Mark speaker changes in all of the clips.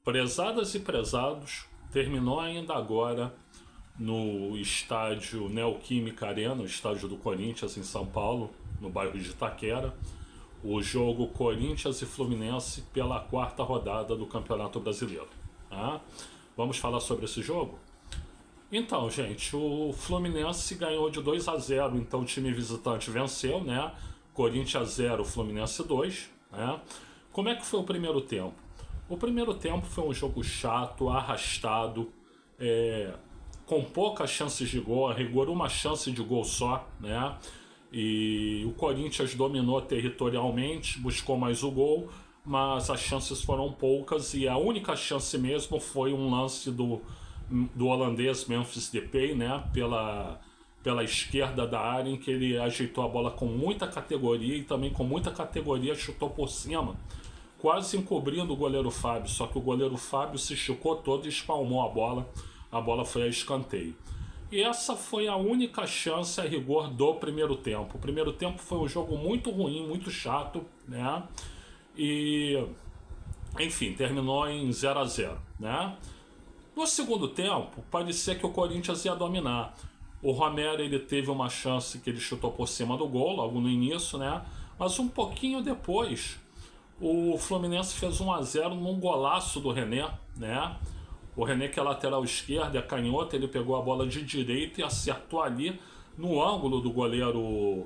Speaker 1: Prezadas e prezados, terminou ainda agora no estádio Neoquímica Arena, o estádio do Corinthians em São Paulo, no bairro de Itaquera, o jogo Corinthians e Fluminense pela quarta rodada do Campeonato Brasileiro. Tá? Vamos falar sobre esse jogo? Então, gente, o Fluminense ganhou de 2-0, então o time visitante venceu, né? Corinthians 0, Fluminense 2, né? Como é que foi o primeiro tempo? O primeiro tempo foi um jogo chato, arrastado, com poucas chances de gol, a rigor uma chance de gol só, né? E o Corinthians dominou territorialmente, buscou mais o gol, mas as chances foram poucas e a única chance mesmo foi um lance do holandês Memphis Depay, né? Pela esquerda da área, em que ele ajeitou a bola com muita categoria e também com muita categoria chutou por cima, quase encobrindo o goleiro Fábio, só que o goleiro Fábio se esticou todo e espalmou a bola foi a escanteio. E essa foi a única chance a rigor do primeiro tempo. O primeiro tempo foi um jogo muito ruim, muito chato, né? E, enfim, terminou em 0-0, né? No segundo tempo, parecia que o Corinthians ia dominar. O Romero, ele teve uma chance que ele chutou por cima do gol, logo no início, né? Mas um pouquinho depois, o Fluminense fez 1-0 num golaço do René, né? O René, que é lateral esquerdo, é canhoto, ele pegou a bola de direita e acertou ali no ângulo do goleiro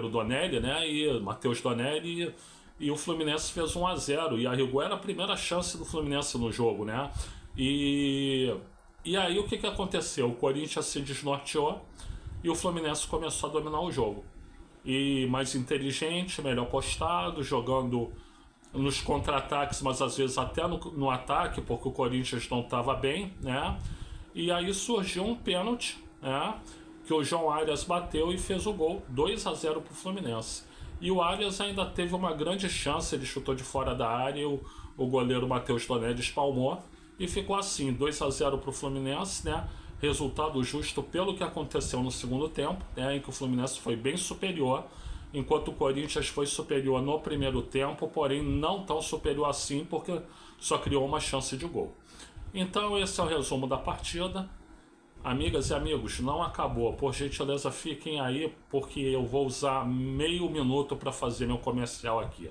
Speaker 1: Donelli, né? E Matheus Donelli, e o Fluminense fez 1-0. E a rigor era a primeira chance do Fluminense no jogo, né? E aí o que aconteceu? O Corinthians se desnorteou e o Fluminense começou a dominar o jogo. E mais inteligente, melhor postado, jogando nos contra-ataques, mas às vezes até no ataque, porque o Corinthians não estava bem, né? E aí surgiu um pênalti, né? Que o João Arias bateu e fez o gol, 2-0 para o Fluminense. E o Arias ainda teve uma grande chance, ele chutou de fora da área e o goleiro Matheus Donelli espalmou. E ficou assim, 2-0 para o Fluminense, né? Resultado justo pelo que aconteceu no segundo tempo, né? Em que o Fluminense foi bem superior, enquanto o Corinthians foi superior no primeiro tempo, porém não tão superior assim, porque só criou uma chance de gol. Então esse é o resumo da partida. Amigas e amigos, não acabou. Por gentileza, fiquem aí, porque eu vou usar meio minuto para fazer meu comercial aqui.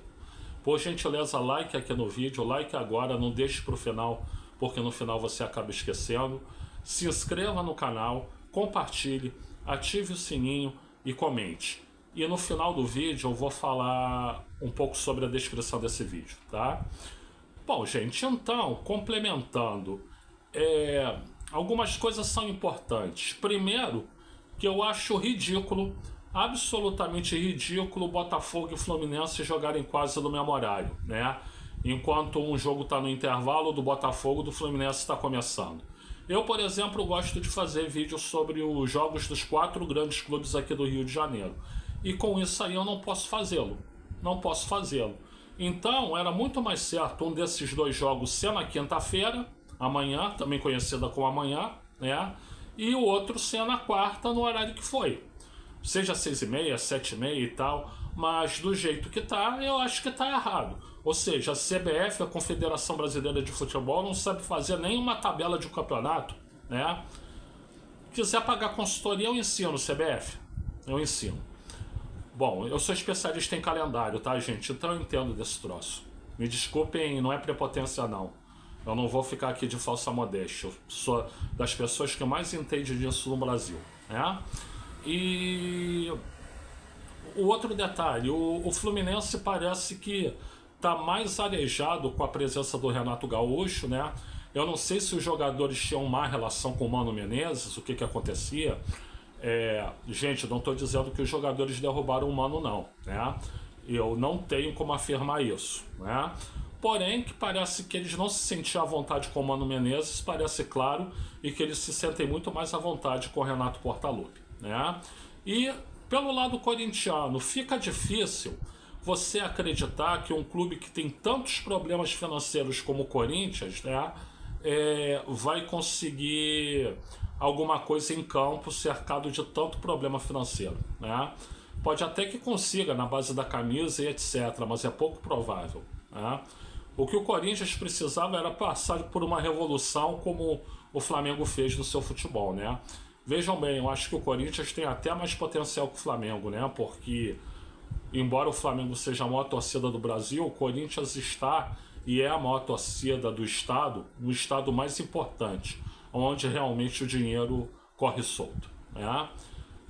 Speaker 1: Por gentileza, like aqui no vídeo, like agora, não deixe para o final, porque no final você acaba esquecendo. Se inscreva no canal, compartilhe, ative o sininho e comente. E no final do vídeo eu vou falar um pouco sobre a descrição desse vídeo, tá? Bom, gente, então, complementando, algumas coisas são importantes. Primeiro, que eu acho ridículo, absolutamente ridículo, Botafogo e Fluminense jogarem quase no mesmo horário, né? Enquanto um jogo está no intervalo do Botafogo, do Fluminense está começando. Eu, por exemplo, gosto de fazer vídeos sobre os jogos dos 4 grandes clubes aqui do Rio de Janeiro. E com isso aí eu não posso fazê-lo. Não posso fazê-lo. Então, era muito mais certo um desses 2 jogos ser na quinta-feira, amanhã, também conhecida como amanhã, né? E o outro ser na quarta, no horário que foi. Seja 6h30, 7h30 e tal, mas do jeito que tá, eu acho que tá errado. Ou seja, a CBF, a Confederação Brasileira de Futebol, não sabe fazer nenhuma tabela de campeonato, né? Quiser pagar consultoria, eu ensino, CBF. Eu ensino. Bom, eu sou especialista em calendário, tá, gente? Então eu entendo desse troço. Me desculpem, não é prepotência, não. Eu não vou ficar aqui de falsa modéstia. Eu sou das pessoas que mais entende disso no Brasil, né? E o outro detalhe, o Fluminense parece que está mais arejado com a presença do Renato Gaúcho, né? Eu não sei se os jogadores tinham má relação com o Mano Menezes, o que acontecia. Gente, não estou dizendo que os jogadores derrubaram o Mano, não, né? Eu não tenho como afirmar isso, né? Porém, que parece que eles não se sentiam à vontade com o Mano Menezes, parece claro, e que eles se sentem muito mais à vontade com o Renato Portaluppi, né? E pelo lado corintiano, fica difícil você acreditar que um clube que tem tantos problemas financeiros como o Corinthians, né, vai conseguir alguma coisa em campo cercado de tanto problema financeiro, né? Pode até que consiga na base da camisa e etc, mas é pouco provável, né? O que o Corinthians precisava era passar por uma revolução como o Flamengo fez no seu futebol, né? Vejam bem, eu acho que o Corinthians tem até mais potencial que o Flamengo, né? Porque, embora o Flamengo seja a maior torcida do Brasil, o Corinthians está e é a maior torcida do estado, no estado mais importante, onde realmente o dinheiro corre solto, né?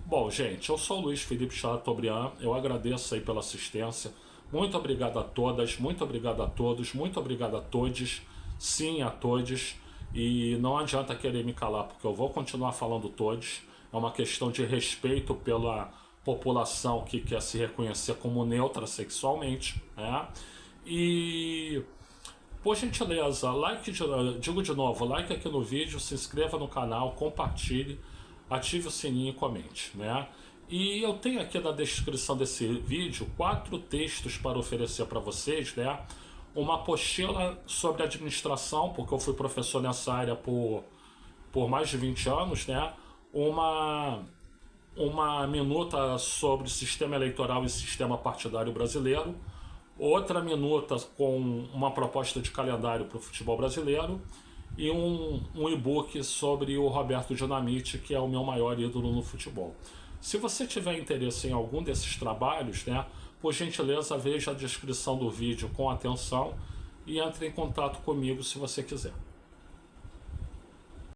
Speaker 1: Bom, gente, eu sou o Luiz Felipe Chateaubriand, eu agradeço aí pela assistência. Muito obrigado a todas, muito obrigado a todos, muito obrigado a todos, sim a todos. E não adianta querer me calar, porque eu vou continuar falando todos. É uma questão de respeito pela população que quer se reconhecer como neutra sexualmente, né? E, por gentileza, digo de novo, like aqui no vídeo, se inscreva no canal, compartilhe, ative o sininho e comente, né? E eu tenho aqui na descrição desse vídeo 4 textos para oferecer para vocês, né? Uma apostila sobre administração, porque eu fui professor nessa área por mais de 20 anos, né? Uma minuta sobre sistema eleitoral e sistema partidário brasileiro, outra minuta com uma proposta de calendário para o futebol brasileiro e um e-book sobre o Roberto Dinamite, que é o meu maior ídolo no futebol. Se você tiver interesse em algum desses trabalhos, né, por gentileza veja a descrição do vídeo com atenção e entre em contato comigo se você quiser.